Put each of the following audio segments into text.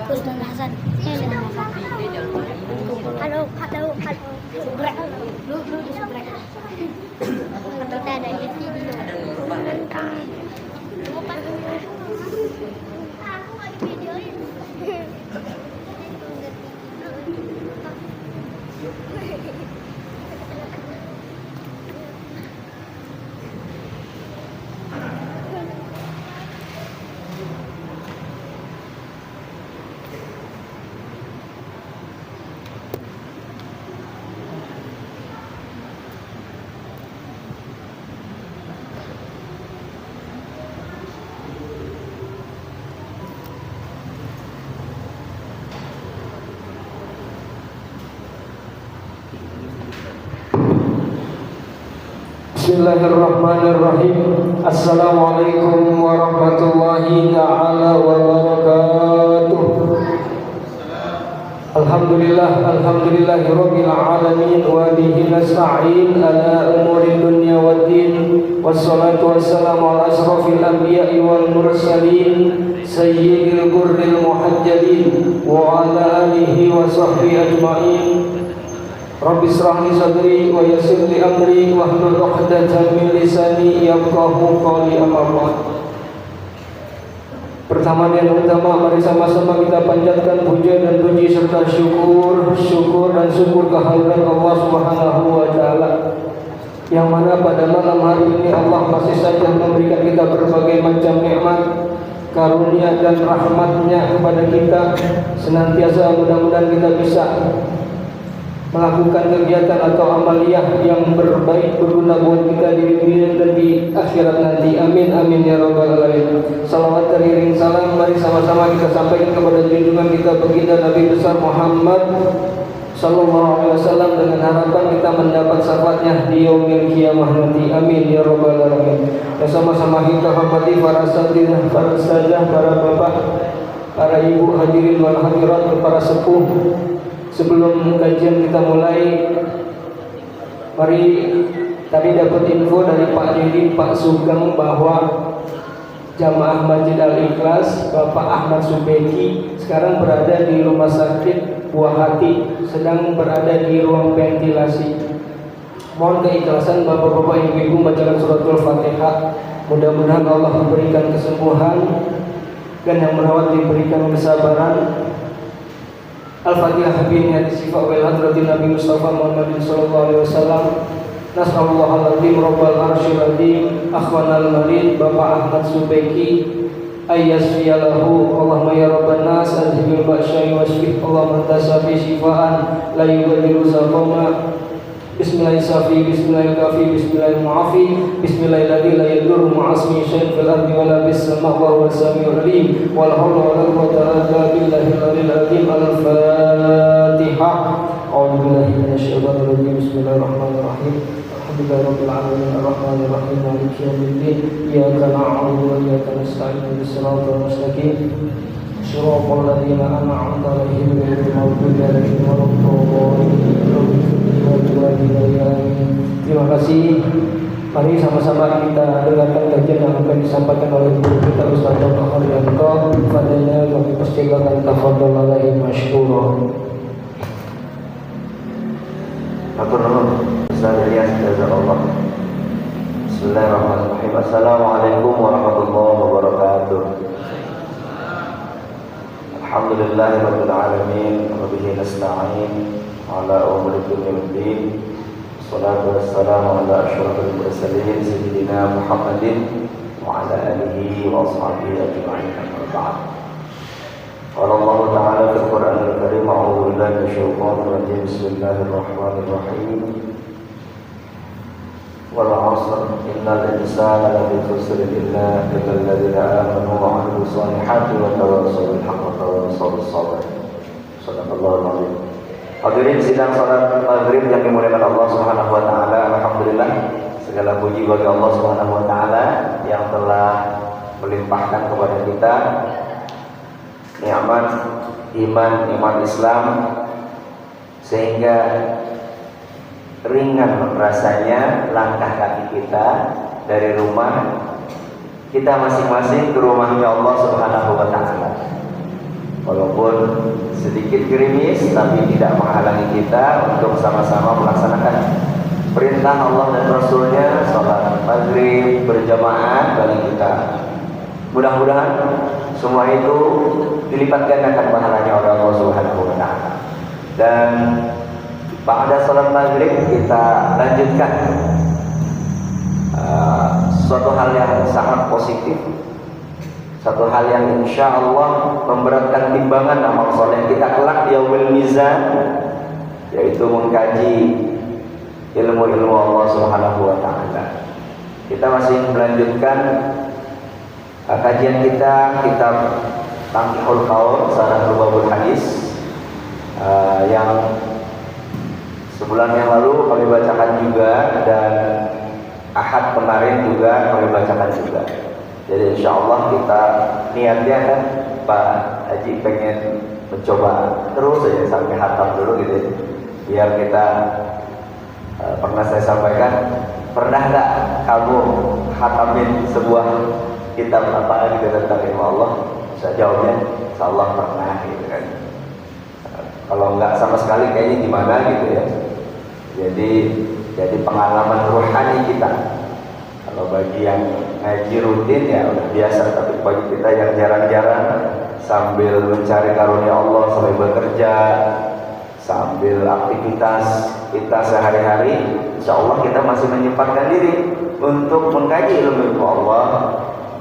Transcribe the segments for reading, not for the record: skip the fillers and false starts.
Terus dan Hasan. Halo. Subrek. Lu subrek. Kita ada di sini. Aku mau videoin. Bismillahirrahmanirrahim. Assalamualaikum warahmatullahi ta'ala wabarakatuh. Alhamdulillahirabbil alamin wa bihi nasta'in ala umuri dunya waddin. Wassalatu wassalamu ala asrofil anbiya'i wal mursalin sayyidil qurril muhajjalin wa ala alihi wa sahbihi ajma'in. Rabbi israh li sadri wa yassir li amri wahlul 'uqdatam min lisani yafqahu qawli. Amma ba'd. Pertama dan utama, mari sama-sama kita panjatkan puja dan puji serta syukur kehadirat Allah Subhanahu wa taala. Yang mana pada malam hari ini Allah masih saja memberikan kita berbagai macam nikmat, karunia dan rahmat-Nya kepada kita. Senantiasa mudah-mudahan kita bisa melakukan kegiatan atau amaliyah yang berbaik, berguna buat kita di dunia dan di akhirat nanti. Amin amin ya rabbal alamin. Salawat teriring salam mari sama-sama kita sampaikan kepada junjungan kita baginda Nabi besar Muhammad sallallahu alaihi wasallam, dengan harapan kita mendapat syafaatnya di yaumil qiyamah nanti. Amin ya rabbal alamin. Dan sama-sama kita hormati para asatidz, para ustazah, para bapak, para ibu hadirin wal hadirat, para sepuh. Sebelum kajian kita mulai, mari tadi dapat info dari Pak Didi, Pak Sugeng, bahwa Jamaah Masjid Al-Ikhlas Bapak Ahmad Subeki sekarang berada di Rumah Sakit Buah Hati, sedang berada di ruang ventilasi. Mohon keikhlasan Bapak-bapak, Ibu-ibu bacakan suratul Fatihah. Mudah-mudahan Allah memberikan kesembuhan dan yang merawat diberikan kesabaran. Al-Fatihah biniyati sifat wal hadratin Nabi Mustafa Muhammadin sallallahu alaihi wasallam. Nas'alullah al-azim rabbal arsyil azim akhwanal marid Bapak Ahmad Subeki ayyasfiyalahu Allahumma ya rabban nas azhibil ba'syai wasfih Allahumma tasafi shifaan la yubadiru saqama. Bismillahirrahmanirrahim. Bismillahirrahmanirrahim. Bismillahirrahmanirrahim. Bismillahirrahmanirrahim. La yadurru ma'asmi syai'un fil ardi wa la bis sama'i wa huwa as-sami'ul 'alim. Wal haula wa la quwwata illa billahil 'aliyyil 'azim. Al-Fatihah. A'udzu billahi minasyaitonir rajim. Bismillahirrahmanirrahim. Alhamdulillahirabbil alamin arrahmanir rahim maliki yaumiddin. Iyyaka na'budu wa iyyaka nasta'in ihdinas siratal mustaqim. Shiratal ladzina an'amta 'alaihim ghairil maghdubi 'alaihim waladdallin. Terima kasih. Mari sama-sama kita dengarkan kajian yang akan disampaikan oleh guru kita Ustaz Dr. Haryanto. Fadilnya kami persilakan tafadhol alaihi masykurah. Atur nuhun Ustaz Ilyas jazakallah. Bismillahirrahmanirrahim. Assalamualaikum warahmatullahi wabarakatuh. Alhamdulillahirabbil alamin wa bihi nasta'in ala umuri dunya waddin. Wassalatu wassalamu ala asyrafil mursalin sayyidina Muhammadin wa ala alihi wa ashabihi ajma'in. Amma ba'd. Qala Allah ta'ala fil Qur'anil Karim, a'udzu billahi minasyaitonir rajim. Bismillahirrahmanirrahim. Wal 'asr innal insana lafi khusr illa alladzina amanu wa 'amilus solihati wa tawassaw bil haqqi wa tawassaw bis sabr. Shadaqallahul 'azim. Hadirin sidang salat maghrib yang dimuliakan Allah Subhanahu wa taala. Alhamdulillah, segala puji bagi Allah Subhanahu wa taala yang telah melimpahkan kepada kita nikmat iman, nikmat Islam, sehingga ringan rasanya langkah kaki kita dari rumah kita masing-masing ke rumahnya Allah Subhanahu wa taala. Walaupun sedikit gerimis tapi tidak menghalangi kita untuk sama-sama melaksanakan perintah Allah dan Rasulnya, sholat maghrib berjamaah bagi kita. Mudah-mudahan semua itu dilipat gandakan pahalanya oleh Allah Subhanahu wa taala. Dan pada sholat maghrib kita lanjutkan suatu hal yang sangat positif, satu hal yang insya Allah memberatkan timbangan amal soleh kita kelak di yaumil mizan, yaitu mengkaji ilmu-ilmu Allah Subhanahu wa taala. Kita masih melanjutkan kajian kita kitab Tanqihul Qaul Sarah Lubabul Hadis yang sebulan yang lalu kami bacakan juga, dan Ahad kemarin juga kami bacakan juga. Jadi insya Allah kita niatnya kan Pak Haji pengen mencoba terus saja sampai hatam dulu gitu, biar kita pernah saya sampaikan, pernah nggak kamu hatamin sebuah kitab apa gitu tentang ilmu Allah? Saya jawabnya insya Allah pernah gitu kan. Kalau nggak sama sekali kayaknya gimana gitu ya. Jadi pengalaman rohani kita. Kalau bagi yang ngaji rutin ya udah biasa, tapi bagi kita yang jarang-jarang sambil mencari karunia Allah, sambil bekerja, sambil aktivitas kita sehari-hari, insya Allah kita masih menyempatkan diri untuk mengkaji ilmu Allah,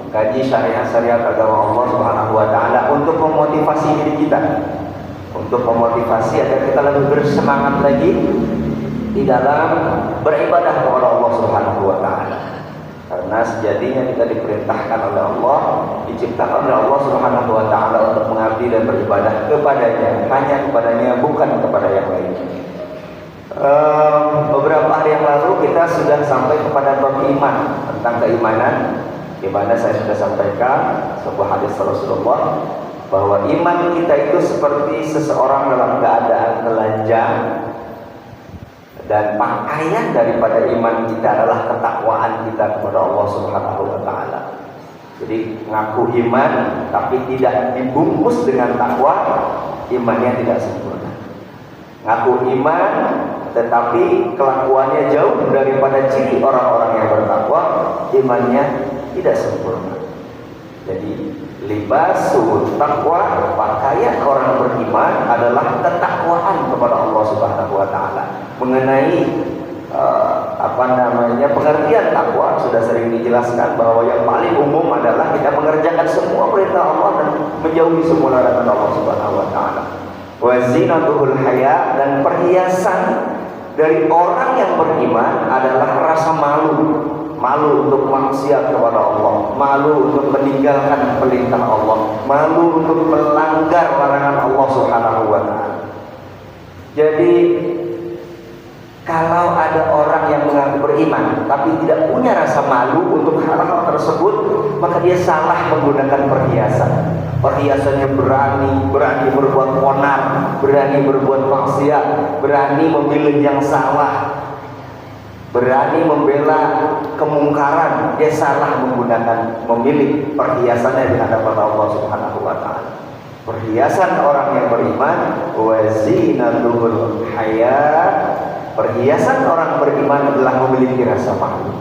mengkaji syariat-syariat agama Allah Subhanahu wa taala, untuk memotivasi diri kita, untuk memotivasi agar kita lebih bersemangat lagi di dalam beribadah kepada Allah Subhanahu wa taala. Karena sejatinya kita diperintahkan oleh Allah, diciptakan oleh Allah Subhanahu wa taala untuk mengabdi dan beribadah kepadanya, hanya kepadanya, bukan kepada yang lain. Beberapa hari yang lalu kita sudah sampai kepada bab iman, tentang keimanan, di mana saya sudah sampaikan sebuah hadis Rasulullah bahwa iman kita itu seperti seseorang dalam keadaan telanjang, dan pakaian daripada iman kita adalah ketakwaan kita kepada Allah Subhanahu wa taala. Jadi ngaku iman tapi tidak dibungkus dengan takwa, imannya tidak sempurna. Ngaku iman tetapi kelakuannya jauh daripada ciri orang-orang yang bertakwa, imannya tidak sempurna. Jadi libasul taqwa, pakaian orang beriman adalah ketakwaan kepada Allah Subhanahu wa taala. Mengenai pengertian takwa sudah sering dijelaskan bahwa yang paling umum adalah kita mengerjakan semua perintah Allah dan menjauhi semua larangan Allah Subhanahu wa taala. Wa zinatul haya, dan perhiasan dari orang yang beriman adalah rasa malu. Malu untuk maksiat kepada Allah, malu untuk meninggalkan perintah Allah, malu untuk melanggar larangan Allah Subhanahu wa taala. Jadi kalau ada orang yang mengaku beriman tapi tidak punya rasa malu untuk hal-hal tersebut, maka dia salah menggunakan perhiasan. Perhiasannya berani berbuat onar, berani berbuat maksiat, berani memilih yang salah, berani membela kemungkaran, dia salah menggunakan, memilih perhiasannya di hadapan Allah Subhanahu wa taala. Perhiasan orang yang beriman, wa zinatul haya, perhiasan orang beriman adalah memiliki rasa malu.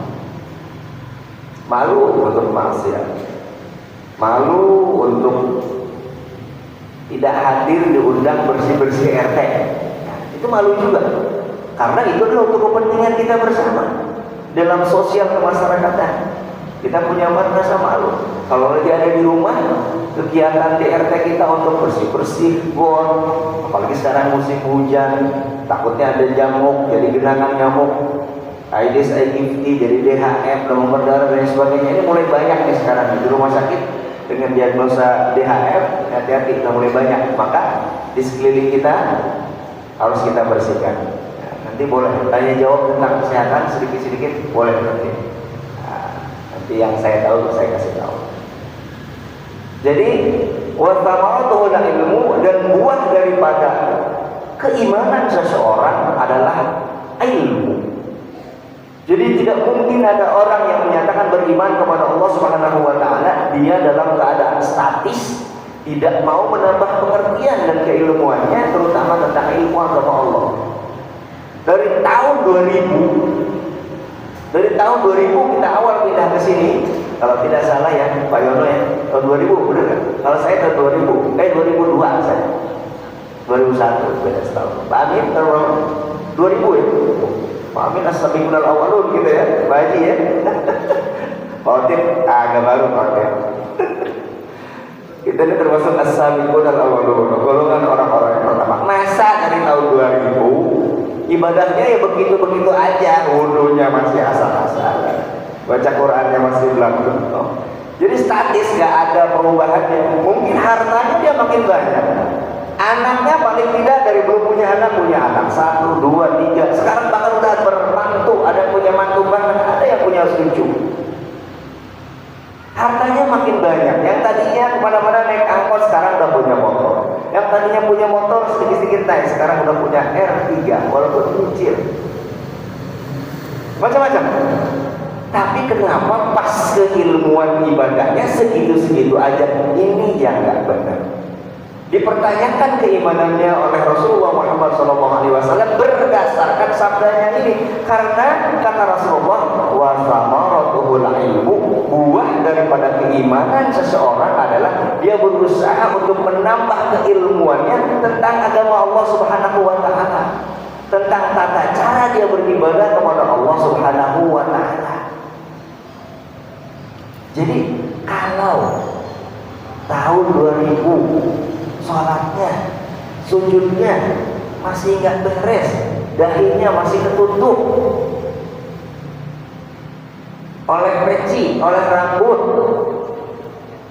Malu untuk maksiat, malu untuk tidak hadir diundang bersih-bersih RT. Nah, itu malu juga. Karena itu adalah untuk kepentingan kita bersama dalam sosial kemasyarakatan. Kita punya rasa malu. Kalau lagi ada di rumah, kegiatan di RT kita untuk bersih-bersih gon, apalagi sekarang musim hujan, takutnya ada nyamuk, jadi genangan nyamuk, Aedes aegypti, jadi DHF, demam berdarah dan sebagainya. Ini mulai banyak nih sekarang di rumah sakit dengan diagnosa DHF. Hati-hati, kita mulai banyak. Maka di sekeliling kita harus kita bersihkan. Nanti boleh tanya jawab tentang kesehatan sedikit-sedikit, boleh nanti. Nanti yang saya tahu saya kasih tahu. Jadi wathamatuhul ilmu, dan buah daripada keimanan seseorang adalah ilmu. Jadi tidak mungkin ada orang yang menyatakan beriman kepada Allah Subhanahu wa taala dia dalam keadaan statis, tidak mau menambah pengertian dan keilmuannya, terutama tentang ilmu agama Allah. Dari tahun 2000 kita awal pindah ke sini, kalau tidak salah ya Pak Yono ya, tahun 2000 benar kan? Kalau saya tahun 2002 saya. 2001 beda setahun. Pak Amin tahun 2000 ya. Pak Amin as-sabiqunal awwalun gitu ya, Pak Haji ya. Pak Otin agak baru Pak Otin. Kita ini termasuk as-sabiqunal awwalun, golongan orang-orang yang pertama. Masa dari tahun 2000 ibadahnya ya begitu-begitu aja, wudunya masih asal-asalan, baca Qurannya masih belum. Jadi statis, gak ada perubahannya. Mungkin hartanya dia makin banyak. Anaknya paling tidak dari belum punya anak 1, 2, 3. Sekarang bahkan udah bermantu, ada yang punya mantu banget, ada yang punya cucu. Hartanya makin banyak. Yang tadinya kemana-mana naik angkot sekarang udah punya motor. Yang tadinya punya motor sedikit-sedikit naik, sekarang udah punya R3 walaupun kecil. Macam-macam. Tapi kenapa pas keilmuan ibadahnya segitu-segitu aja? Ini yang nggak benar. Dipertanyakan keimanannya oleh Rasulullah Muhammad SAW berdasarkan sabdanya ini, karena kata Rasulullah, wa thamaratuhul ilmu, buah daripada keimanan seseorang adalah dia berusaha untuk menambah keilmuannya tentang agama Allah Subhanahu wa taala, tentang tata cara dia beribadah kepada Allah Subhanahu wa taala. Jadi kalau tahun 2000 sholatnya, sujudnya masih nggak beres, dahinya masih ketutup oleh peci, oleh rambut,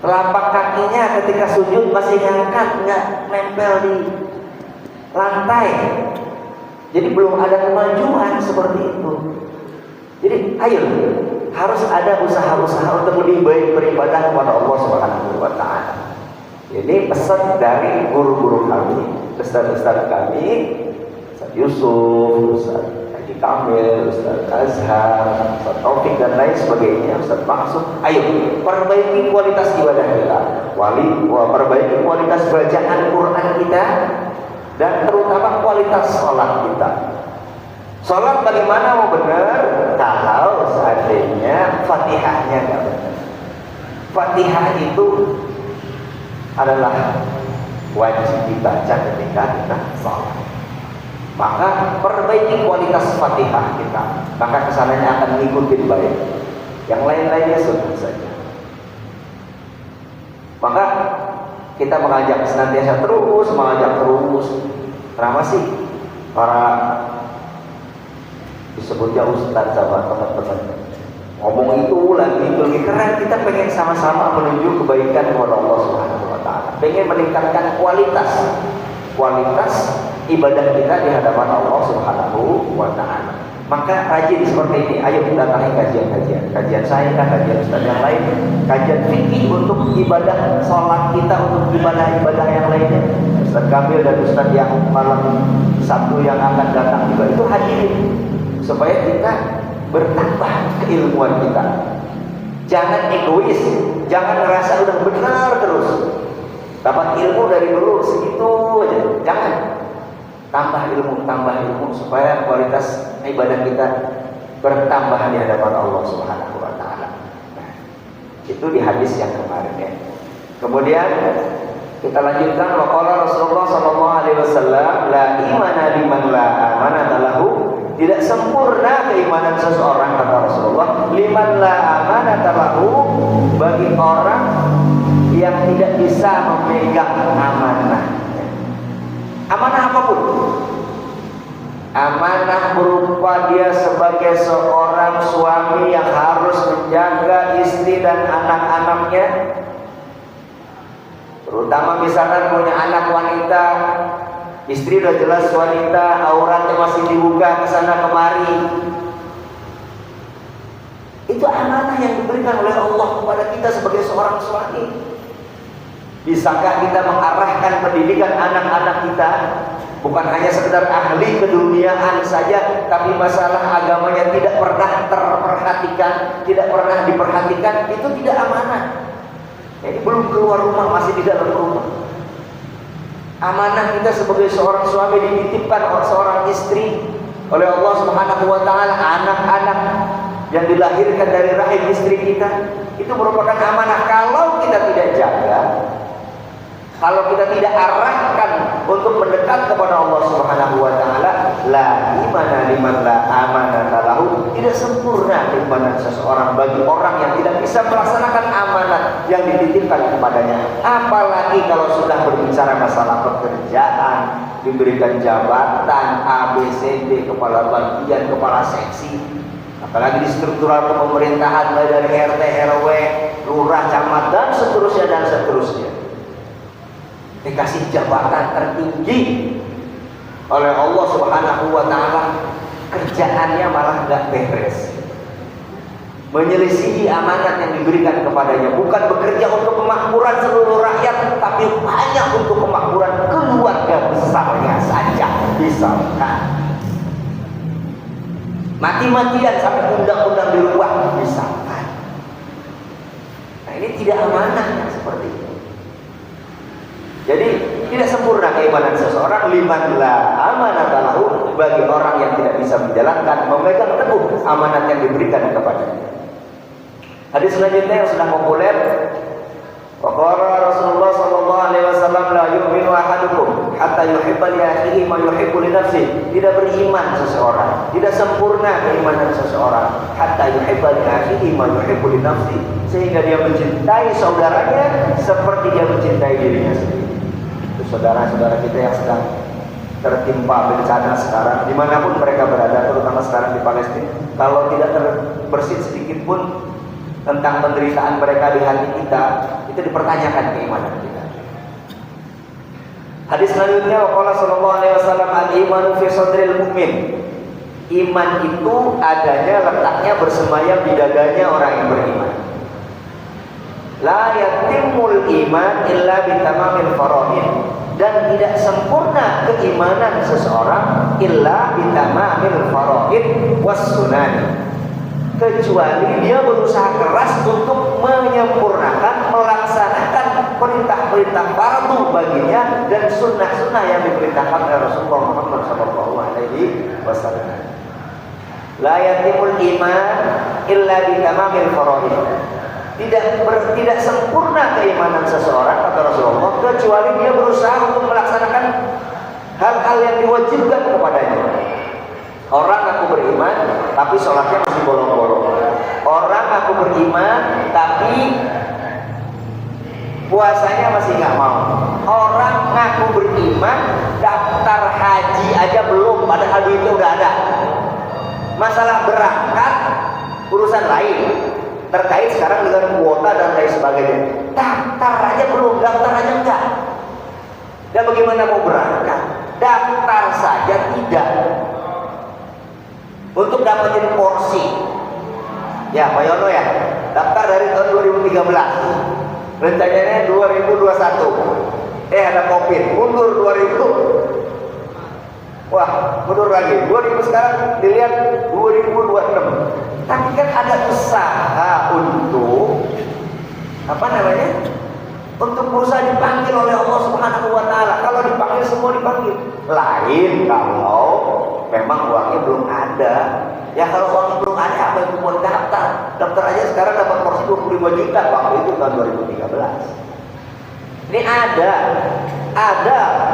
telapak kakinya ketika sujud masih ngangkat, nggak nempel di lantai. Jadi belum ada kemajuan seperti itu. Jadi ayo, harus ada usaha-usaha untuk lebih baik beribadah kepada Allah Subhanahu wa taala. Ini pesan dari guru-guru kami, ustaz-ustaz kami, Ustaz Yusuf, Ustaz Haji Kamil, Ustaz Azhar, Ustaz Taufik dan lain sebagainya, Ustaz Maksud. Ayo, perbaiki kualitas ibadah kita, perbaiki kualitas bacaan Quran kita, dan terutama kualitas sholat kita. Sholat bagaimana mau benar kalau seandainya Fatihahnya nggak benar? Fatihah itu adalah wajib dibaca ketika kita sholat. Maka perbaiki kualitas Fatihah kita, maka kesananya akan mengikuti baik. Yang lain-lainnya sudah saja. Maka kita mengajak senantiasa mengajak terus. Kenapa sih para disebutnya ustaz sama teman-teman ngomong itu lagi karena kita pengen sama-sama menuju kebaikan kepada Allah Subhanahu wa taala. Pengen meningkatkan kualitas ibadah kita di hadapan Allah Subhanahu wa taala. Maka rajin seperti ini, ayo kita datangi kajian saya, kajian ustaz yang lain, kajian fikih untuk ibadah sholat kita, untuk ibadah-ibadah yang lainnya. Ustaz Kamil dan ustaz yang malam Sabtu yang akan datang juga itu hadirin, supaya kita bertambah keilmuan kita. Jangan egois, jangan ngerasa udah benar terus, dapat ilmu dari dulu segitu aja. Jangan, tambah ilmu supaya kualitas ibadah kita bertambah di hadapan Allah Subhanahu wa taala. Nah, itu di hadis yang kemarin ya. Kemudian kita lanjutkan, waqala Rasulullah sallallahu alaihi wasallam, la imana liman la amanata lahu. Tidak sempurna keimanan seseorang, kata Rasulullah, liman la amanata lahu, bagi orang yang tidak bisa memegang amanah. Amanah apapun. Amanah berupa dia sebagai seorang suami yang harus menjaga istri dan anak-anaknya. Terutama misalkan punya anak wanita, istri udah jelas wanita, auratnya masih dibuka ke sana kemari. Itu amanah yang diberikan oleh Allah kepada kita sebagai seorang suami. Bisakah kita mengarahkan pendidikan anak-anak kita Bukan hanya sekedar ahli keduniaan saja, tapi masalah agamanya tidak pernah terperhatikan, tidak pernah diperhatikan, itu tidak amanah. Jadi belum keluar rumah, masih di dalam rumah. Amanah kita sebagai seorang suami dititipkan oleh seorang istri oleh Allah Subhanahu wa taala, anak-anak yang dilahirkan dari rahim istri kita, itu merupakan amanah. Kalau kita tidak jaga, kalau kita tidak arahkan untuk mendekat kepada Allah Subhanahu wa taala, la imana liman la amanata lahu, tidak sempurna keimanan seseorang bagi orang yang tidak bisa melaksanakan amanat yang dititipkan kepadanya. Apalagi kalau sudah berbicara masalah pekerjaan, diberikan jabatan A, B, C, D, kepala bagian, kepala seksi, apalagi di struktural pemerintahan mulai dari RT, RW, lurah, camat, dan seterusnya dan seterusnya. Dikasih jabatan tertinggi oleh Allah Subhanahu wa taala, kerjaannya malah nggak beres, menyelisihi amanat yang diberikan kepadanya. Bukan bekerja untuk kemakmuran seluruh rakyat, tapi hanya untuk kemakmuran keluarga besarnya saja. Misalkan mati-matian sampai undang-undang dirubah, misalkan. Nah, ini tidak amanah seperti itu. Jadi tidak sempurna keimanan seseorang, liman la amanata lahu, bagi orang yang tidak bisa menjalankan, memegang teguh amanat yang diberikan kepadanya. Hadis selanjutnya yang sudah populer, waqala Rasulullah sallallahu alaihi wasallam, la yu'minu ahadukum hatta yuhibba li akhihi ma yuhibbu li nafsihi. Tidak beriman seseorang, tidak sempurna keimanan seseorang hatta yuhibba li akhihi ma yuhibbu li nafsihi, sehingga dia mencintai saudaranya seperti dia mencintai dirinya sendiri. Saudara-saudara kita yang sedang tertimpa bencana sekarang, dimanapun mereka berada, terutama sekarang di Palestina, kalau tidak terbersit sedikit pun tentang penderitaan mereka di hati kita, itu dipertanyakan keimanan kita. Hadis selanjutnya, waqala sallallahu alaihi wasallam, al-imanu fi sadril mu'min. Iman itu adanya, letaknya bersemayam di dadanya orang yang beriman. La yatimul iman illa bitamamil faraid. Dan tidak sempurna keimanan seseorang illa bitamamil faraid was sunan, kecuali dia berusaha keras untuk menyempurnakan, melaksanakan perintah-perintah fardu baginya dan sunnah-sunnah yang diperintahkan oleh Rasulullah Muhammad SAW. La yatimul iman illa bitamamil faraid. Tidak sempurna keimanan seseorang, kata Rasulullah, kecuali dia berusaha untuk melaksanakan hal-hal yang diwajibkan kepadanya. Orang aku beriman, tapi sholatnya masih bolong-bolong. Orang aku beriman, tapi puasanya masih nggak mau. Orang ngaku beriman, daftar haji aja belum, padahal duitnya udah ada. Masalah berangkat urusan lain, terkait sekarang dengan kuota dan lain sebagainya. Daftar aja belum, daftar aja enggak. Dan bagaimana mau berangkat? Daftar saja tidak. Untuk dapetin porsi, ya Pak Yono ya, daftar dari tahun 2013, rencananya 2021. Ada COVID, mundur 2000. Wah, mundur lagi. 2000 sekarang dilihat 2026. Tapi kan ada usaha untuk untuk berusaha dipanggil oleh Allah Subhanahu wa taala. Kalau dipanggil semua dipanggil. Lain kalau memang uangnya belum ada. Ya kalau uangnya belum ada, apa yang buat daftar? Daftar aja sekarang dapat porsi 25 juta waktu itu tahun 2013. Ini ada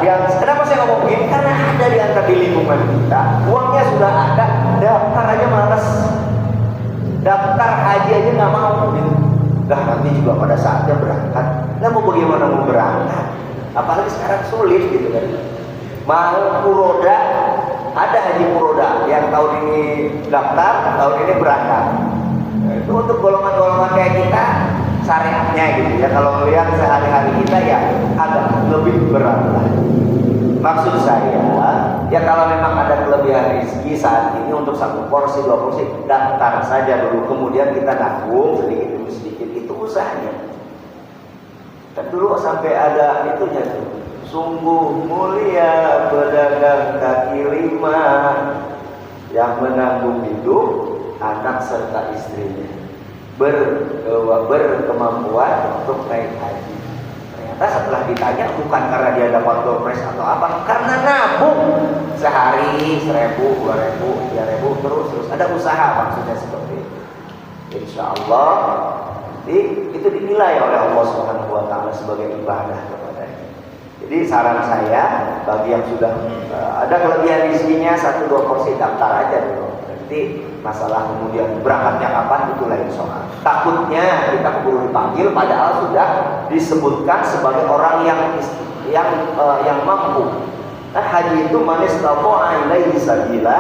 yang, kenapa saya ngomong begini? Karena ada di antara di lingkungan kita, uangnya sudah ada, daftar aja malas. Daftar haji aja nggak mau gitu. Nanti juga pada saatnya berangkat. Mau bagaimana mau berangkat? Apalagi sekarang sulit gitu kan. Mau puroda, ada haji puroda yang tahun ini daftar, tahun ini berangkat. Nah, itu untuk golongan-golongan kayak kita syariatnya gitu ya. Kalau melihat sehari-hari kita ya agak lebih berat lah. Maksud saya, ya kalau memang ada kelebihan rezeki saat ini untuk satu porsi, dua porsi, daftar saja dulu. Kemudian kita nabung sedikit demi sedikit, itu usahanya. Dan dulu sampai ada itunya tuh, Sungguh mulia pedagang kaki lima yang menanggung hidup anak serta istrinya, berkemampuan untuk naik haji. Ternyata setelah ditanya bukan karena dia dapat dompres atau apa, karena nabung sehari 1.000, 2.000, 3.000 terus ada usaha, maksudnya seperti itu. Insya Allah itu dinilai oleh Allah Subhanahu Wa Taala sebagai ibadah kepadanya. Jadi saran saya bagi yang sudah ada kelebihan rezekinya 1-2 porsi, daftar aja dulu. Nanti masalah kemudian berangkatnya kapan itu lain soal. Takutnya kita keburu dipanggil padahal sudah disebutkan sebagai orang yang mampu. Nah, haji itu manis taqwa ilaihi sabila,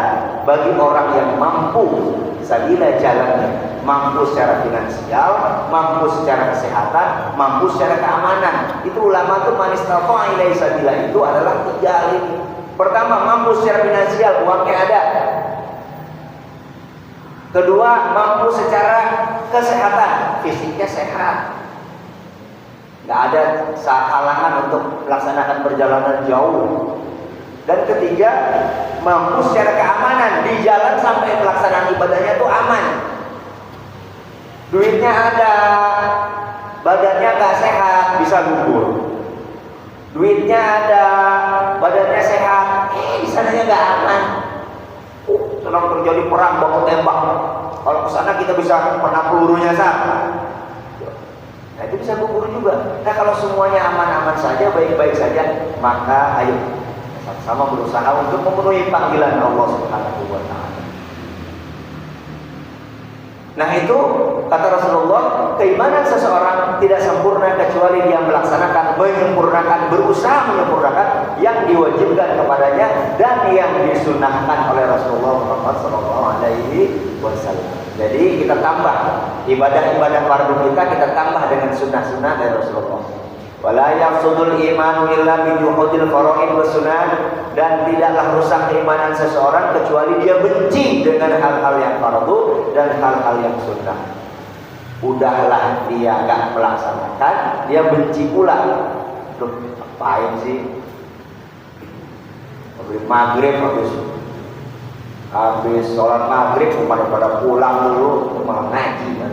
bagi orang yang mampu sabila jalannya, mampu secara finansial, mampu secara kesehatan, mampu secara keamanan. Itu ulama tuh manis taqwa ilaihi sabila itu adalah 3 hal ini. Pertama, mampu secara finansial, uangnya ada. Kedua, mampu secara kesehatan, fisiknya sehat, nggak ada halangan untuk melaksanakan perjalanan jauh. Dan ketiga, mampu secara keamanan, di jalan sampai pelaksanaan ibadahnya itu aman. Duitnya ada, badannya nggak sehat, bisa gugur. Duitnya ada, badannya sehat, di sananya nggak aman. Sedang terjadi perang baku tembak. Kalau ke sana kita bisa kena pelurunya sama. Nah, itu bisa gugur juga. Nah, kalau semuanya aman-aman saja, baik-baik saja, maka ayo sama-sama berusaha untuk memenuhi panggilan Allah Subhanahu Wa Taala. Nah, itu kata Rasulullah, keimanan seseorang tidak sempurna kecuali dia melaksanakan, menyempurnakan, berusaha menyempurnakan yang diwajibkan kepadanya dan yang disunahkan oleh Rasulullah Muhammad SAW. Jadi kita tambah ibadah-ibadah fardu kita tambah dengan sunnah-sunnah dari Rasulullah. Wala yafsudul imanu illa bi juhudil faraid was sunan, dan tidaklah rusak keimanan seseorang kecuali dia benci dengan hal-hal yang fardu dan hal-hal yang sunnah. Udahlah dia enggak melaksanakan, dia benci pula. Tuh, ngapain sih? Maghrib habis sholat maghrib pada pulang dulu malah ngaji.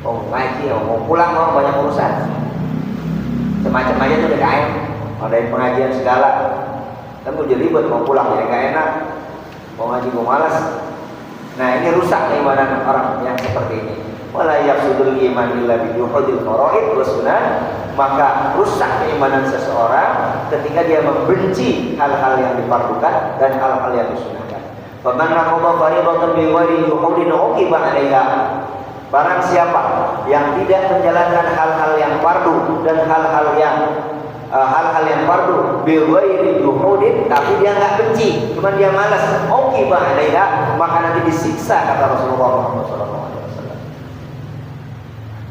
Oh ngaji, mau pulang mau banyak urusan. Semacam aja tuh DKM, ada pengajian segala. Kan mau jadi ribet, mau pulang jadi gak enak, mau ngaji mau malas. Nah, ini rusak keimanan orang yang seperti ini. Wala yafsudul iman illa bi juhudil faraid was sunan, maka rusak keimanan seseorang ketika dia membenci hal-hal yang difardukan dan hal-hal yang disunahkan. Faman naqadha fariidatan bi ghairi juhudin uqiba 'alaiha. Barang siapa yang tidak menjalankan hal-hal yang fardu dan hal-hal yang fardu bi ghairi juhudin, tapi dia enggak benci, cuma dia malas, uqiba 'alaiha, maka nanti disiksa, kata Rasulullah Muhammad SAW.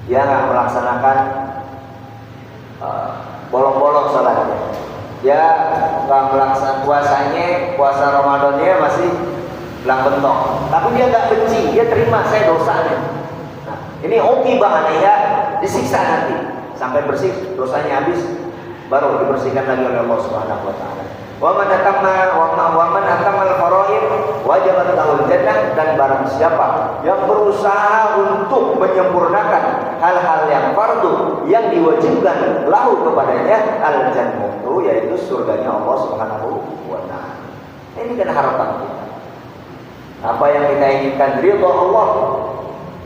Dia nggak melaksanakan bolong-bolong sholatnya, dia nggak melaksanakan puasa Ramadannya masih belang bentong, tapi dia nggak benci, dia terima saya dosanya. Nah, ini uqibah ya, disiksa nanti sampai bersih, dosanya habis, baru dibersihkan lagi oleh Allah Subhanahu Wa Taala. Wa man atamal faraid wajabat lahul jannah, dan barang siapa yang berusaha untuk menyempurnakan hal-hal yang fardu yang diwajibkan lahu kepadanya al jannah, yaitu surganya Allah Subhanahu wa taala. Ini kan harapan kita. Apa yang kita inginkan, ridha Allah.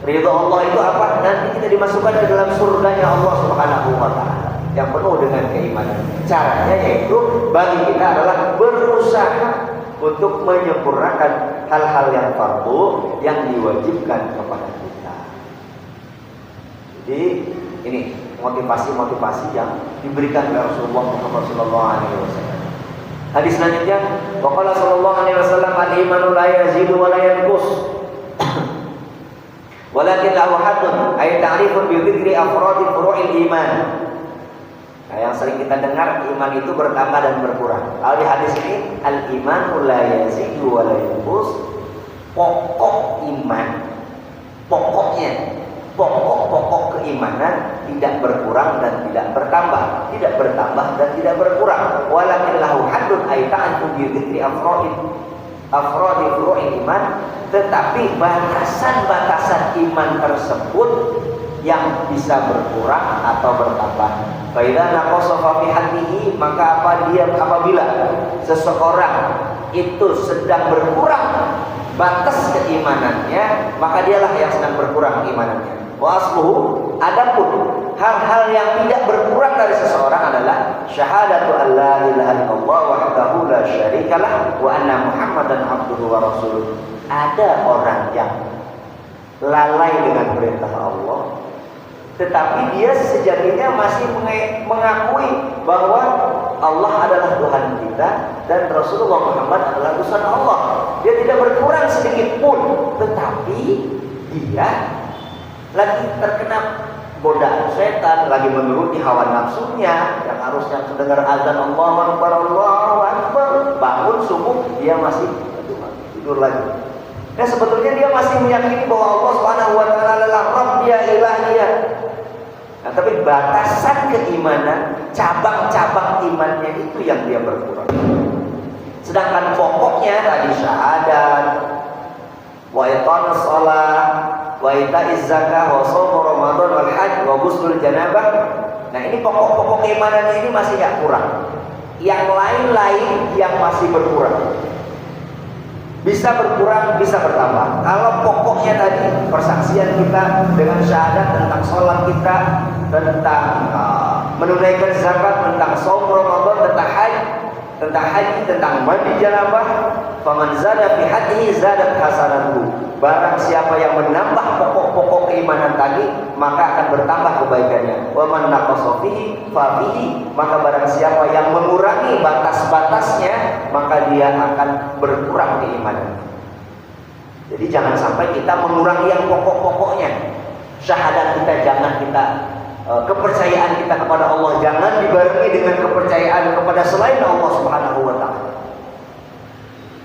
Ridha Allah itu apa? Nanti kita dimasukkan ke dalam surganya Allah Subhanahu wa taala yang penuh dengan keimanan. Caranya yaitu bagi kita adalah berusaha untuk menyempurnakan hal-hal yang fardu yang diwajibkan kepada kita. Jadi ini motivasi-motivasi yang diberikan oleh Rasulullah Muhammad SAW. Hadis selanjutnya, waqala sallallahu alaihi wasallam, al-imanu la yazidu wa la yanqus walakin lahu haddun, ay ta'rifun bi dzikri afradi furu'il iman. Nah, yang sering kita dengar, iman itu bertambah dan berkurang. Kalau di hadis ini, al-imanu la yazidu wa la yanqus, pokok iman, pokok keimanan tidak berkurang dan tidak bertambah, tidak bertambah dan tidak berkurang. Walakin lahu haddun ay ta'atu bi dzikri afradi furu'il iman, tetapi batasan-batasan iman tersebut yang bisa berkurang atau bertambah. Fa idza naqasa fi haddihi, maka apabila seseorang itu sedang berkurang batas keimanannya, maka dialah yang sedang berkurang keimanannya. Wa asluhu, adapun hal-hal yang tidak berkurang dari seseorang adalah syahadatu an la ilaha illallah wahdahu la syarikalah wa anna muhammadan abduhu wa rasuluh. Ada orang yang lalai dengan perintah Allah, tetapi dia sejatinya masih mengakui bahwa Allah adalah Tuhan kita dan Rasulullah Muhammad adalah utusan Allah. Dia tidak berkurang sedikit pun, tetapi dia lagi terkena godaan setan, lagi menuruti hawa nafsunya, yang harusnya mendengar azan Allahu Akbar, Allahu Akbar, bangun subuh dia masih tidur lagi. Nah, sebetulnya dia masih meyakini bahwa Allah Subhanahu wa taala adalah Rabb dia, ilah dia. Nah, tapi batasan keimanan, cabang-cabang imannya itu yang dia berkurang. Sedangkan pokoknya tadi syahadat, wa iqamus shalah, wa ita'iz zakah, wa shaum Ramadan wal hajj, wa ghuslul janabah. Nah, ini pokok-pokok keimanan ini masih enggak kurang. Yang lain-lain yang masih berkurang. Bisa berkurang, bisa bertambah. Kalau pokoknya tadi persaksian kita dengan syahadat, tentang sholat kita, tentang menunaikan zakat, tentang shaum Ramadan, tentang haji, tentang mandi janabah, faman zada fi hadihi zadat hasanatuhu. Barang siapa yang menambah pokok-pokok keimanan tadi, maka akan bertambah kebaikannya. Wa man naqasa fihi fa fihi, maka barang siapa yang mengurangi batas-batasnya, maka dia akan berkurang keimanan. Jadi jangan sampai kita mengurangi yang pokok-pokoknya. Syahadat kita jangan kita kepercayaan kita kepada Allah jangan dibarengi dengan kepercayaan kepada selain Allah Subhanahu wa taala.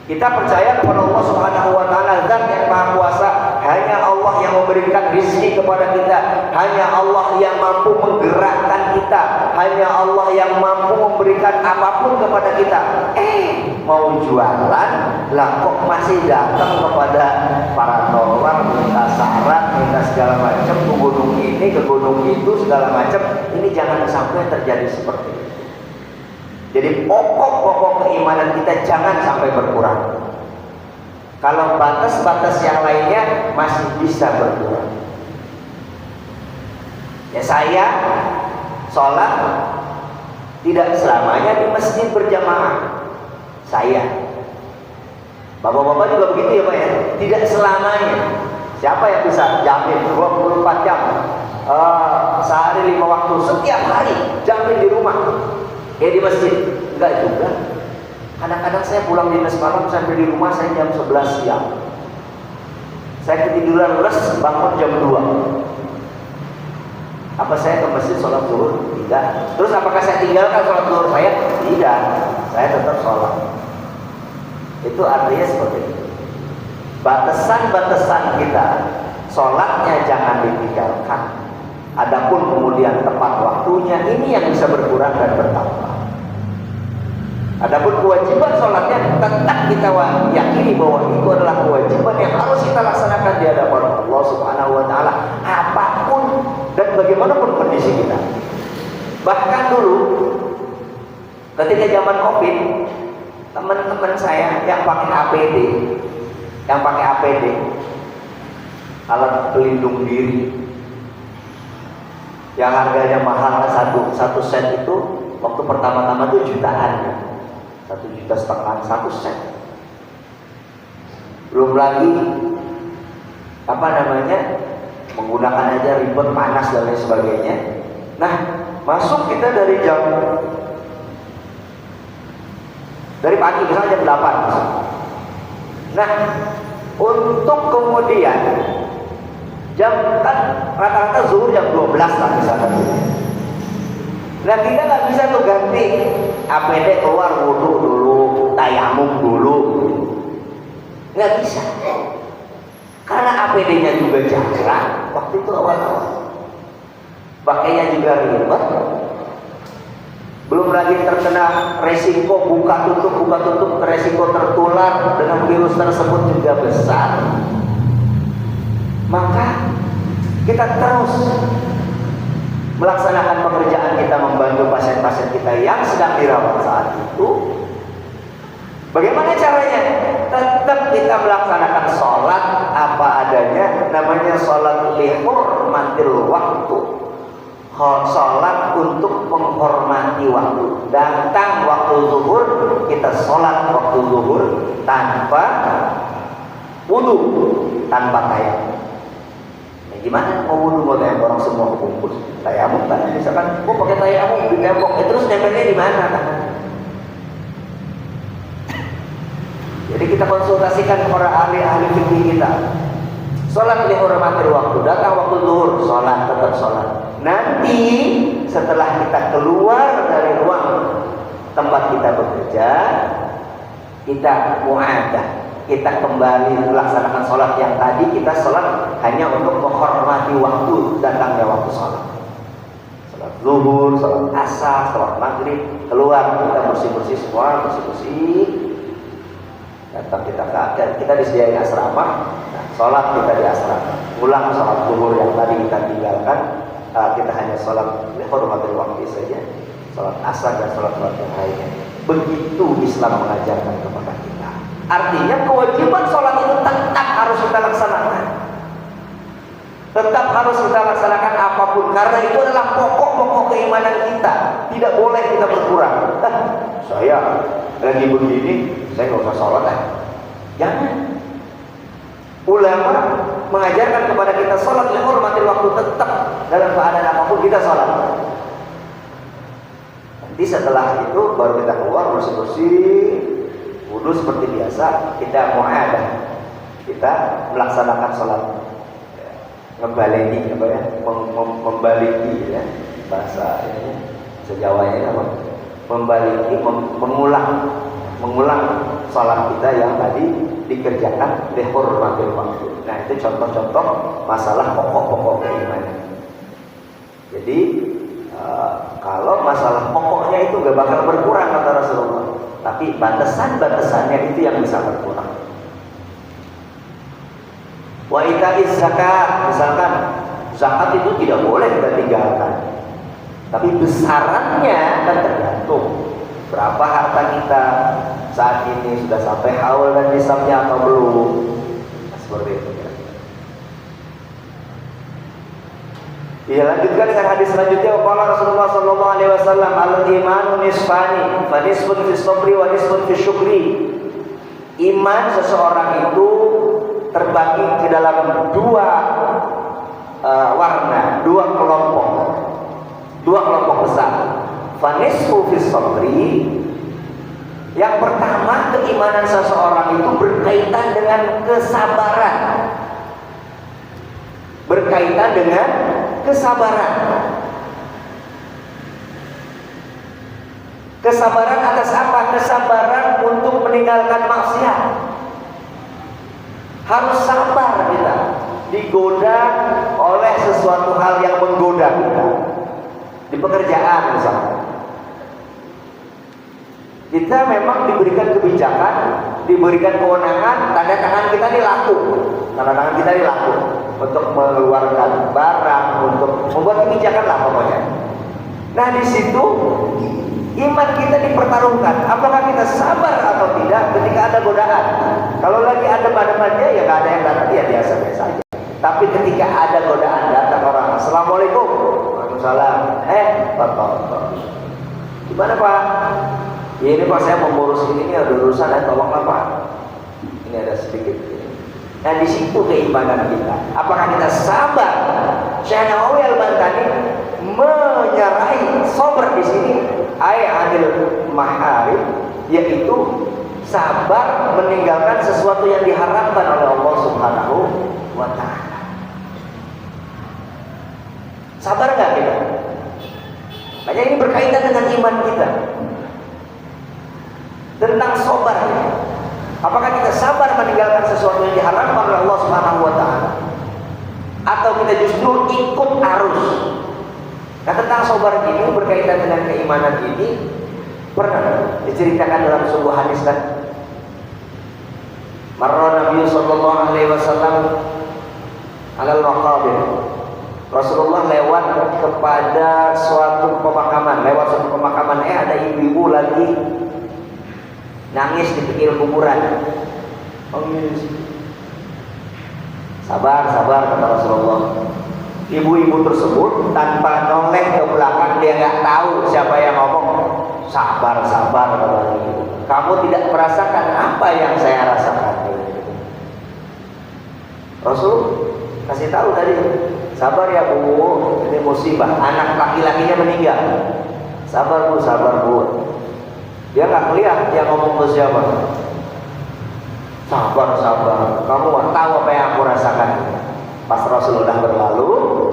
Kita percaya kepada Allah Subhanahu wa taala, Zat yang Maha Kuasa. Hanya Allah yang memberikan rezeki kepada kita, hanya Allah yang mampu menggerakkan kita, hanya Allah yang mampu memberikan apapun kepada kita. Mau jualan lah kok masih datang kepada para tolong, minta syarat, minta segala macam, ke gunung ini, ke gunung itu, segala macam. Ini jangan sampai terjadi seperti itu. Jadi pokok-pokok keimanan kita jangan sampai berkurang. Kalau batas-batas yang lainnya masih bisa berkurang. Ya, saya sholat tidak selamanya di masjid berjamaah. Saya, bapak-bapak juga begitu ya Pak ya. Tidak selamanya. Siapa yang bisa jamin 24 jam sehari 5 waktu setiap hari jamin di rumah? Ya di masjid? Enggak juga. Kadang-kadang saya pulang dinas malam sampai di rumah saya jam 11 siang. Saya ketiduran les, bangun jam 2. Apa saya ke masjid sholat zuhur? Tidak. Terus apakah saya tinggalkan sholat zuhur saya? Tidak. Saya tetap sholat. Itu artinya seperti itu. Batasan-batasan kita, sholatnya jangan ditinggalkan. Adapun kemudian tepat waktunya, ini yang bisa berkurang dan bertambah. Adapun kewajiban sholatnya tetap kita yakini bahwa itu adalah kewajiban yang harus kita laksanakan di hadapan Allah Subhanahu wa taala, apapun dan bagaimanapun kondisi kita. Bahkan dulu ketika zaman Covid, teman-teman saya yang pakai APD, alat pelindung diri, yang harganya mahal, satu set itu waktu pertama-tama itu jutaan, 1,5 juta satu set. Belum lagi menggunakan aja ribet, panas dan lain sebagainya. Nah, masuk kita dari pagi misalnya jam 8. Nah, untuk kemudian jam kan rata-rata zuhur jam 12 lah misalnya. Nah, kita nggak bisa tuh ganti APD keluar wudu dulu, tayamum dulu, nggak bisa. Karena APD-nya juga jarang waktu itu awal-awal. pakainya juga ribet. Belum lagi terkena resiko buka tutup, resiko tertular dengan virus tersebut juga besar. Maka kita terus melaksanakan pekerjaan kita, membantu pasien-pasien kita yang sedang dirawat saat itu. Bagaimana caranya? Tetap kita melaksanakan sholat apa adanya, namanya sholat lihurmatil waktu. Sholat untuk menghormati waktu. Datang waktu zuhur, kita sholat waktu zuhur tanpa wudu, tanpa tayamum. Nah, gimana mau wudu mau tayamum? Orang semua kumpul tayamum kan? Misalkan, pakai tayamum di tembok, terus nempelnya di mana kan? Jadi kita konsultasikan kepada ahli-ahli fikih kita. Sholat lihurmatil waktu, datang waktu zuhur, sholat, tetap sholat. Nanti setelah kita keluar dari ruang tempat kita bekerja, kita mu'adah, kita kembali melaksanakan sholat yang tadi kita sholat hanya untuk menghormati waktu datangnya waktu sholat. Sholat zuhur, sholat asar, sholat maghrib, keluar kita bersih-bersih semua, bersih-bersih. Datang kita disediain asrama, nah, sholat kita di asrama, ulang sholat zuhur yang tadi kita tinggalkan, kita hanya sholat lihurmatil waktu saja, sholat asar dan sholat yang lainnya. Begitu Islam mengajarkan kepada kita. Artinya kewajiban sholat itu tetap harus kita laksanakan, tetap harus kita laksanakan apapun, karena itu adalah pokok-pokok keimanan kita. Tidak boleh kita berkurang. Saya lagi begini, saya nggak usah sholat lah. Jangan. Ulama mengajarkan kepada kita sholat lihurmatil waktu, tetap dalam keadaan apapun kita sholat. Nanti setelah itu baru kita keluar bersih-bersih, wudu seperti biasa, kita mu'adah, kita melaksanakan sholat. Ngebaleni apa ya? Membaliki ya, bahasa ini sejawanya apa? Membaliki, mengulang sholat kita yang tadi dikerjakan lihurmatil waktu. Nah, itu contoh-contoh masalah pokok-pokok keimanan. Jadi kalau masalah pokoknya itu gak bakal berkurang kata Rasulullah, tapi batasan-batasannya itu yang bisa berkurang. Wa ita'iz zakat, misalkan zakat itu tidak boleh kita tinggalkan, tapi besarannya kan tergantung berapa harta kita saat ini, sudah sampai haul dan nisabnya atau belum. Nah, seperti itu ya. Dilanjutkan dengan hadis selanjutnya, qala Rasulullah sallallahu alaihi wasallam, al-imanu nisfani, fa nisfun fi sabri wa nisfun fi syukri. Iman seseorang itu terbagi ke dalam dua warna, dua kelompok besar. Fanisfu fis sabri, yang pertama, keimanan seseorang itu berkaitan dengan kesabaran. Berkaitan dengan kesabaran. Kesabaran atas apa? Kesabaran untuk meninggalkan maksiat. Harus sabar kita digoda oleh sesuatu hal yang menggoda kita. Di pekerjaan misalnya, kita memang diberikan kebijakan, diberikan kewenangan, tanda tangan kita dilaku untuk mengeluarkan barang, untuk membuat kebijakan lah pokoknya. Nah, di situ iman kita dipertaruhkan. Apakah kita sabar atau tidak ketika ada godaan? Kalau lagi adem-ademannya ya gak ada yang datang, ya biasa-biasa aja. Tapi ketika ada godaan, datang orang, assalamualaikum, waalaikumsalam, Pak, gimana Pak? Ya, ini Pak, saya mau ngurus ini ada urusan, tolonglah Pak. Ini ada sedikit. Nah, di situ keimanan kita. Apakah kita sabar? Syekh Nawawi Al-Bantani menyerai sabar di sini, anil maharib, yaitu sabar meninggalkan sesuatu yang diharamkan oleh Allah Subhanahu wa ta'ala. Sabar nggak kita? Makanya ini berkaitan dengan iman kita. Tentang sabar. Apakah kita sabar meninggalkan sesuatu yang diharamkan oleh Allah Subhanahu wa ta'ala? Atau kita justru ikut arus? Nah, tentang sabar ini berkaitan dengan keimanan ini pernah diceritakan dalam sebuah hadis kan. Marra Nabi sallallahu alaihi wasallam alal maqabir. Rasulullah lewat kepada suatu pemakaman, ada ibu-ibu lagi nangis di pinggir kuburan. Sabar, kata Rasulullah. Ibu-ibu tersebut tanpa noleh ke belakang, dia nggak tahu siapa yang ngomong. Sabar, kata ibu. Kamu tidak merasakan apa yang saya rasakan. Rasul kasih tahu tadi, sabar ya bu, ini musibah, anak laki-lakinya meninggal. Sabar bu. Dia nggak melihat dia ngomong ke siapa. Sabar, kamu nggak tahu apa yang aku rasakan. Pas Rasul udah berlalu,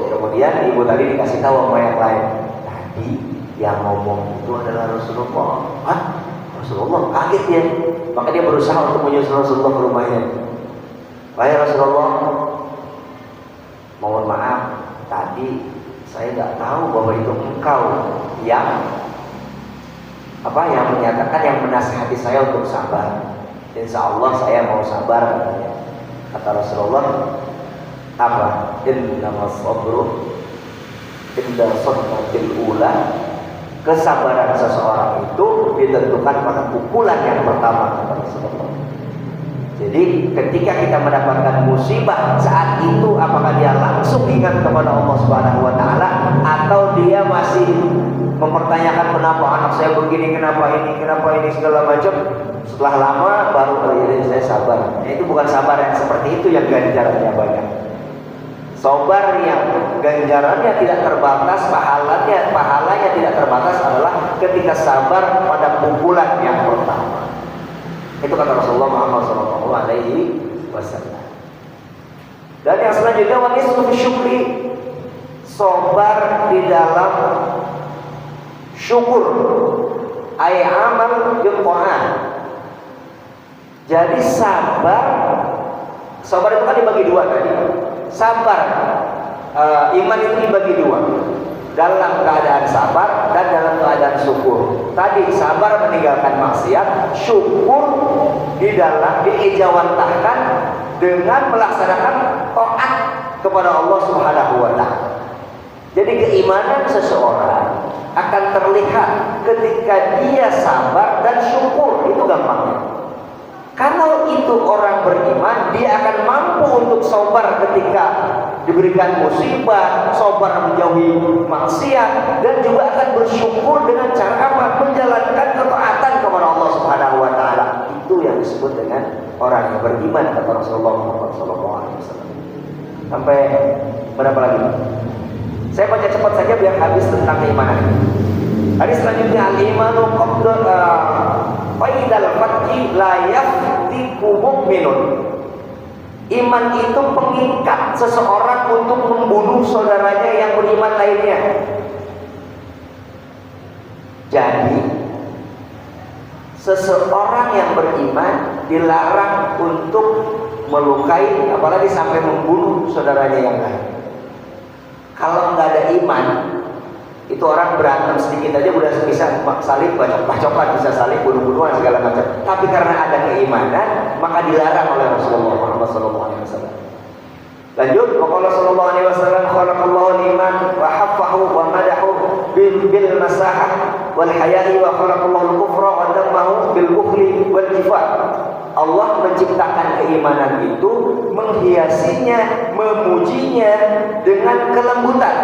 kemudian ibu tadi dikasih tahu sama yang lain. Tadi yang ngomong itu adalah Rasulullah. Hah? Rasulullah kaget dia, maka dia berusaha untuk menyusul Rasulullah ke rumahnya. Wahai Rasulullah, mohon maaf, tadi saya nggak tahu bahwa itu engkau yang menyatakan, yang menasihati saya untuk sabar. Insya Allah saya mau sabar. Kata Rasulullah, apa? Innamas sabru inda sadmatil ula. Kesabaran seseorang itu ditentukan pada pukulan yang pertama, kata Rasulullah. Jadi ketika kita mendapatkan musibah, saat itu apakah dia langsung ingat kepada Allah Subhanahu wa taala, atau dia masih mempertanyakan kenapa anak saya begini, kenapa ini segala macam. Setelah lama baru saya sabar. Itu bukan sabar yang seperti itu yang ganjarannya banyak. Sabar yang ganjarannya tidak terbatas, pahalanya tidak terbatas adalah ketika sabar pada pukulan yang pertama. Itu kata Rasulullah Muhammad sallallahu alaihi wasallam. Dan yang selanjutnya, wa nisfu syukri, sabar di dalam syukur, ay amal bil Quran. Jadi sabar itu kan dibagi dua tadi. Sabar iman itu dibagi dua, dalam keadaan sabar dan dalam keadaan syukur. Tadi sabar meninggalkan maksiat, syukur diejawantahkan dengan melaksanakan taat kepada Allah Subhanahu wa taala. Jadi keimanan seseorang akan terlihat ketika dia sabar dan syukur. Itu gampangnya. Kalau itu orang beriman, dia akan mampu untuk sabar ketika diberikan musibah, sabar menjauhi maksiat, dan juga akan bersyukur dengan cara apa? Menjalankan ketaatan kepada Allah Subhanahu wa taala. Itu yang disebut dengan orang yang beriman, kata Rasulullah Muhammad SAW. Sampai berapa lagi? Saya baca cepat saja biar habis tentang keimanan. Hadis selanjutnya, al-imanu faidal fathi la yaftiku mu'minun. Iman itu pengikat seseorang untuk membunuh saudaranya yang beriman lainnya. Jadi seseorang yang beriman dilarang untuk melukai, apalagi sampai membunuh saudaranya yang lain. Kalau nggak ada iman, itu orang berantem sedikit aja udah bisa saling bacok-bacokan, bisa saling bunuh-bunuhan segala macam. Tapi karena ada keimanan, maka dilarang oleh Rasulullah Muhammad SAW. Lanjut, waqala sallallahu alaihi wasallam, khalaqallahu al-iman wa haffahu wa madahu bil masahah wal haya'i wa khalaqallahu al-kufra wa dammahu bil bukhli wal jifat. Allah menciptakan keimanan itu, menghiasinya, memujinya dengan kelembutan,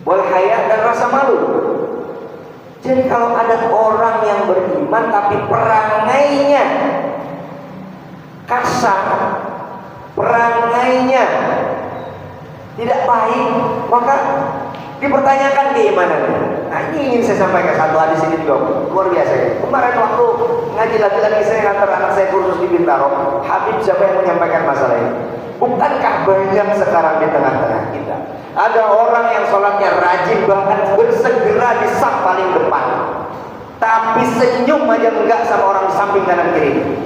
wal haya, dan rasa malu. Jadi kalau ada orang yang beriman tapi perangainya kasar, perangainya tidak baik, maka dipertanyakan keimanannya. Nah, ini ingin saya sampaikan satu hadis ini juga luar biasa ya. Kemarin waktu ngaji lagi saya ngantar anak saya kursus di Bintaro, Habib siapa yang menyampaikan masalah ini? Bukankah banyak sekarang di tengah-tengah kita ada orang yang sholatnya rajin, bahkan bersegera di saf paling depan, tapi senyum aja enggak sama orang di samping kanan kiri?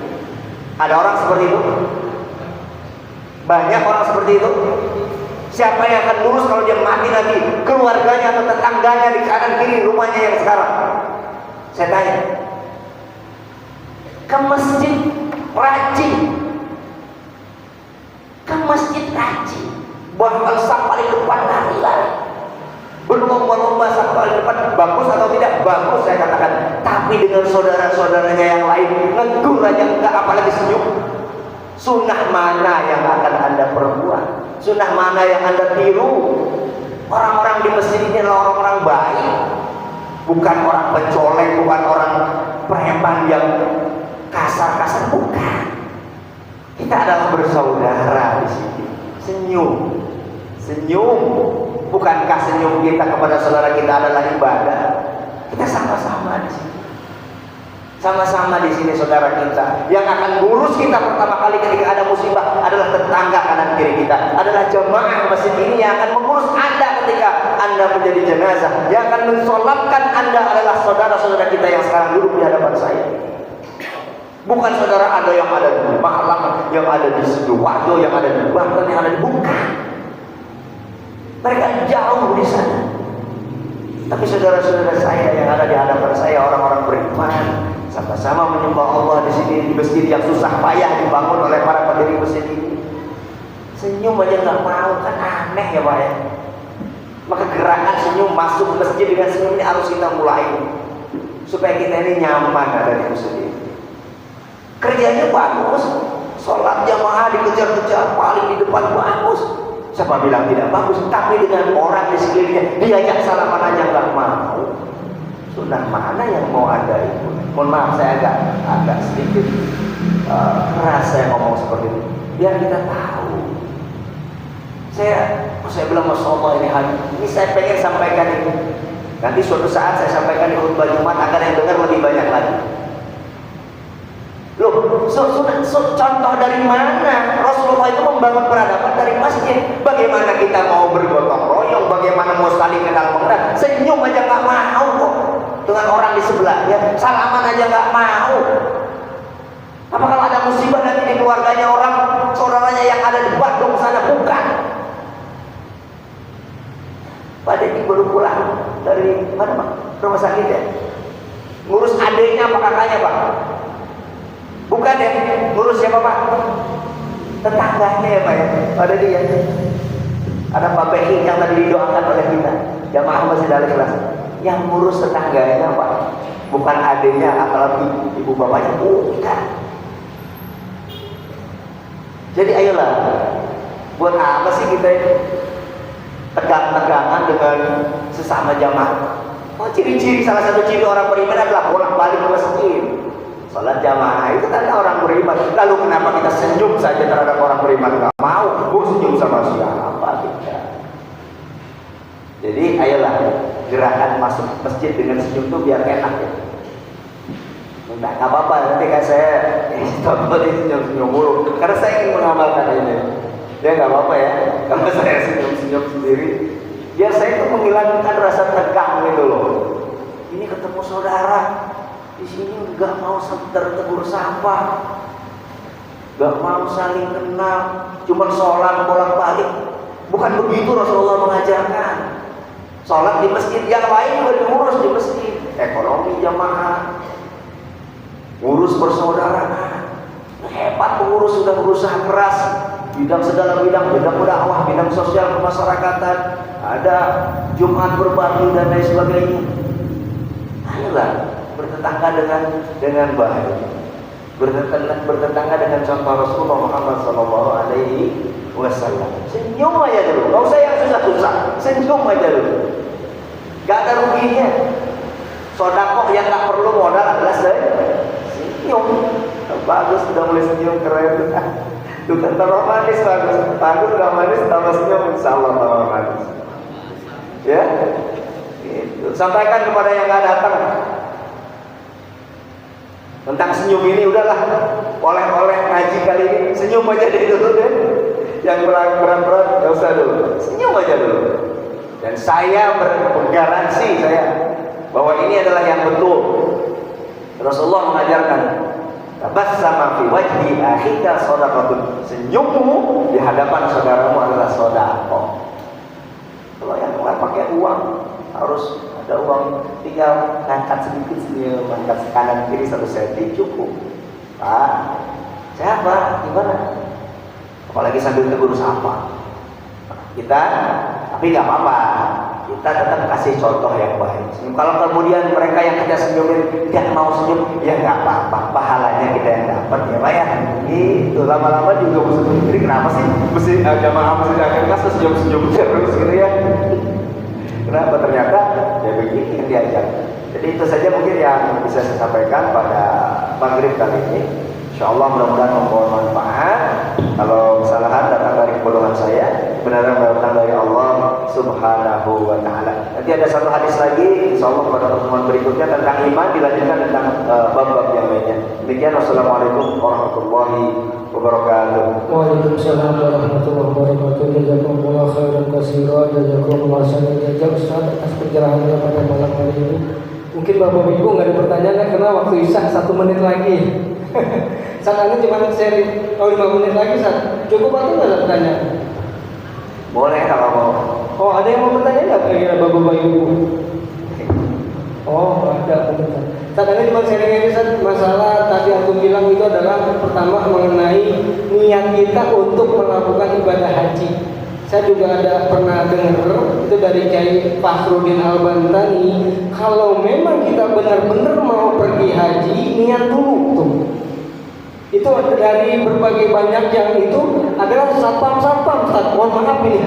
Ada orang seperti itu? Banyak orang seperti itu. Siapa yang akan ngurus kalau dia mati nanti? Keluarganya atau tetangganya di kanan kiri rumahnya yang sekarang? Saya tanya. Ke masjid rajin. Ke masjid rajin. Bahkan sampai di depan lari-lari. Berlomba-lomba sampai di depan. Bagus atau tidak? Bagus saya katakan. Tapi dengan saudara-saudaranya yang lain negur aja enggak, apalagi senyum. Sunnah mana yang akan Anda perbuat? Sunnah mana yang Anda tiru? Orang-orang di masjid ini adalah orang-orang baik, bukan orang pencoleng, bukan orang preman yang kasar-kasar, bukan. Kita adalah bersaudara di sini. Senyum, senyum. Bukankah senyum kita kepada saudara kita adalah ibadah? Kita sama-sama di sini. Sama-sama di sini saudara kita. Yang akan ngurus kita pertama kali ketika ada musibah adalah tetangga kanan kiri kita. Adalah jemaah masjid ini yang akan mengurus Anda ketika Anda menjadi jenazah. Yang akan mensolatkan Anda adalah saudara-saudara kita yang sekarang duduk di hadapan saya. Bukan saudara Anda yang ada di Malang, yang ada di Sidoarjo, yang ada di Banten, yang ada di bukan. Mereka jauh di sana. Tapi saudara-saudara saya yang ada di hadapan saya, orang-orang beriman, sama-sama menyembah Allah di sini, di masjid yang susah payah dibangun oleh para pendiri masjid ini. Senyum aja nggak mau, kan aneh ya Pak ya. Maka gerakan senyum masuk masjid dengan senyum ini harus kita mulai, supaya kita ini nyaman ada di masjid ini. Kerjanya bagus, sholat jamaah dikejar-kejar paling di depan, bagus. Siapa bilang tidak bagus? Tapi dengan orang di sekelilingnya diajak salaman aja nggak mau. Sunnah mana yang mau Anda ikut? Mohon maaf saya agak sedikit keras saya ngomong seperti itu. Biar kita tahu. Saya bilang Masya Allah ini saya pengen sampaikan ini. Nanti suatu saat saya sampaikan di khutbah Jumat agar yang dengar lebih banyak lagi. Loh, contoh dari mana? Rasulullah itu membangun peradaban dari masjid. Bagaimana kita mau bergotong royong? Bagaimana mau saling kenal mengenal? Senyum aja nggak mau kok dengan orang di sebelahnya. Salaman aja nggak mau. Apa kalau ada musibah nanti di keluarganya orang, saudaranya yang ada di Bandung sana? Bukan. Pak Dedi baru pulang dari mana Pak? Rumah sakit ya? Ngurus adiknya apa kakaknya Pak? Bukan ya, ngurus siapa Pak? Tetangganya ya Pak ya. Ada dia. Ada Pak Beki yang tadi didoakan oleh kita. Jamaah masih dari kelas. Yang ngurus tetangganya Pak. Bukan adiknya atau ibu bapaknya. Bukan. Jadi ayolah. Buat apa sih kita tegang-tegangan dengan sesama jamaah? Oh, ciri-ciri salah satu ciri orang beriman adalah bolak-balik ke masjid. Salat jamaah itu tanda orang beriman. Lalu kenapa kita senyum saja terhadap orang beriman? Gak mau, gue senyum sama siapa? Tidak. Jadi ayolah gerakan masuk masjid dengan senyum itu biar enak ya. Enggak apa-apa, nanti kan saya contoh di senyum-senyum mulu. Karena saya ingin mengamalkan ini. Ya nggak apa-apa ya. Kalau saya senyum-senyum sendiri, biar saya itu menghilangkan rasa tegang gitu loh. Ini ketemu saudara. Di sini nggak mau tegur sapa, nggak mau saling kenal, cuma sholat bolak-balik. Bukan begitu Rasulullah mengajarkan. Sholat di masjid, yang lain juga diurus di masjid. Ekonomi jamaah, urus persaudaraan. Hebat pengurus, sudah berusaha keras. Bidang segala bidang dakwah, bidang sosial kemasyarakatan, ada Jumat berbagi dan lain sebagainya. Ayolah bertetangga dengan baik, bertetangga dengan contoh Rasulullah Muhammad SAW. Senyum aja dulu, nggak usah yang susah-susah, senyum aja dulu. Gak ada ruginya. Sodakoh yang nggak perlu modal adalah senyum. Bagus, sudah mulai senyum, keren. Bukan tambah manis, bagus udah manis, tambah senyum, insya Allah tambah manis. Ya, gitu. Sampaikan kepada yang nggak datang tentang senyum ini, udahlah. Oleh-oleh ngaji kali ini senyum aja dulu deh. Yang berat-berat nggak usah dulu, senyum aja dulu. Dan saya bergaransi bahwa ini adalah yang betul. Rasulullah mengajarkan, tabassama fi wajhi akhika shadaqatun. Senyummu di hadapan saudaramu adalah sedekah. uang, harus ada uang, tinggal ngangkat sedikit senyum, angkat kanan kiri 1 senti cukup. Pak, siapa? Gimana? Apalagi sambil tegur sapa. Kita, tapi nggak apa-apa. Kita tetap kasih contoh yang baik. Kalau kemudian mereka yang kita senyumin tidak mau senyum, ya nggak apa-apa. Pahalanya kita yang dapat ya Pak ya. Itu lama-lama juga mesti mikir kenapa sih mesti jamaah masjid akhir kelas senyum-senyum terus gitu ya. Kenapa ternyata ya begini yang diajak. Jadi itu saja mungkin yang bisa saya sampaikan pada maghrib kali ini. InsyaAllah mudah-mudahan membawa manfaat. Kalau kesalahan datang dari kebodohan saya, kebenaran datang dari Allah Subhanahu wa Ta'ala. Nanti ada satu hadis lagi, InsyaAllah pada pertemuan berikutnya tentang iman, dilanjutkan tentang bab-bab yang lainnya. Demikian, wassalamualaikum warahmatullahi wabarakatuh. Waalaikumsalam warahmatullahi wabarakatuh. Jazakumullah khairan katsiran, jazakumullah khairan jazak Ustaz atas pencerahannya pada malam hari ini. Mungkin Bapak Ibu nggak ada pertanyaan karena waktu isya 1 menit lagi. Saat ini cuma sharing 5 menit lagi Ustaz. Cukup atau nggak ada pertanyaan? Boleh kalau mau. Oh, ada yang mau bertanya nggak kira-kira Bapak Ibu? Oh, ada benar. Saat ini cuma sharing aja Ustaz. Masalah tadi aku bilang itu adalah pertama mengenai niat kita untuk melakukan ibadah haji. Saya juga ada pernah dengar itu dari Kiai Fakhruddin Al-Bantani, kalau memang kita benar-benar mau pergi haji, niat dulu tuh. Itu dari berbagai banyak yang itu adalah satpam, Ustaz. Mohon maaf ini.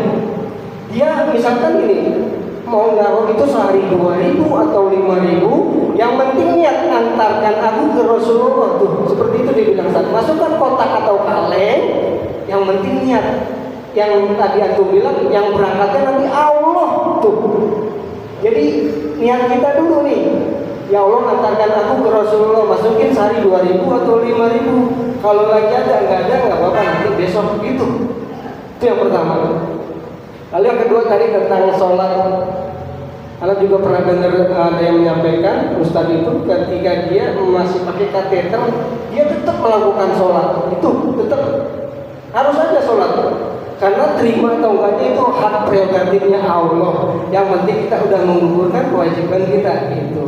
Dia misalkan ini mau naruh itu sehari 2.000 atau 5.000, yang penting niat antarkan aku ke Rasulullah tuh. Seperti itu dia bilang Ustaz. Masukkan kotak atau kaleng, yang penting niat. Yang tadi aku bilang yang berangkatnya nanti Allah tuh. Jadi niat kita dulu nih. Ya Allah antarkan aku ke Rasulullah, masukin sehari 2.000 atau 5.000. Kalau lagi ada nggak apa-apa, nanti besok gitu. Itu yang pertama. Lalu yang kedua tadi tentang sholat. Kalian juga pernah dengar ada yang menyampaikan Ustadz itu ketika dia masih pakai kateter, dia tetap melakukan sholat. Itu tetap harus aja sholat. Karena terima atau enggaknya itu hak prerogatifnya Allah. Yang penting kita udah menggugurkan kewajiban kita gitu.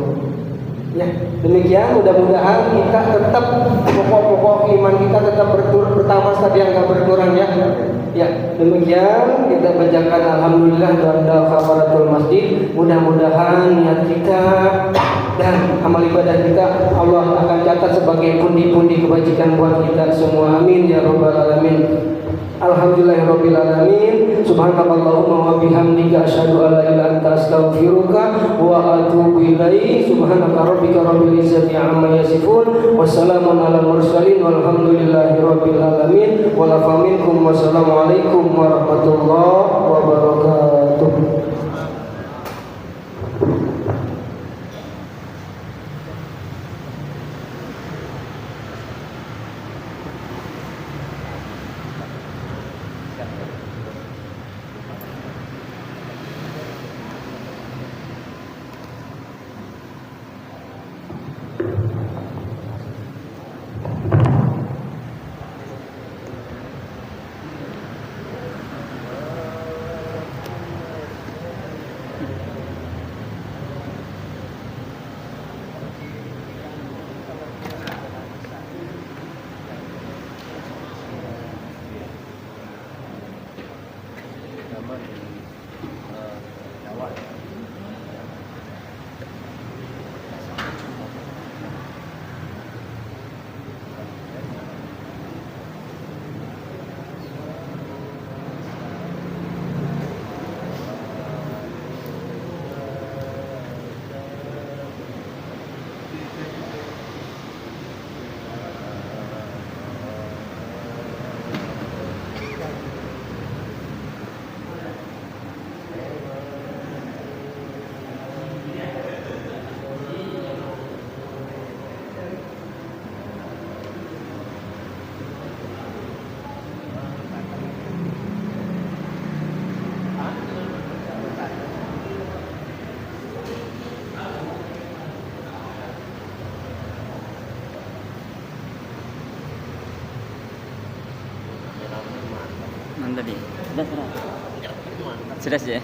Ya, demikian mudah-mudahan kita tetap pokok-pokok iman kita tetap bertambah tadi yang enggak berkurang ya. Ya, demikian kita bacakan alhamdulillah dan kafaratul masjid. Mudah-mudahan niat kita dan amal ibadah kita Allah akan catat sebagai pundi-pundi kebajikan buat kita semua. Amin ya rabbal alamin. Alhamdulillahirabbil alamin. Subhanakallahumma wa bihamdika asyhadu an la ilaha illa anta astaghfiruka wa atubu ilaik. Subhanaka rabbika rabbil izzati amma yasifun. Wassalamun alal mursalin walhamdulillahirabbil alamin. Wa la faminkum. Wassalamualaikum warahmatullahi wabarakatuh. Tadi sudah sudah.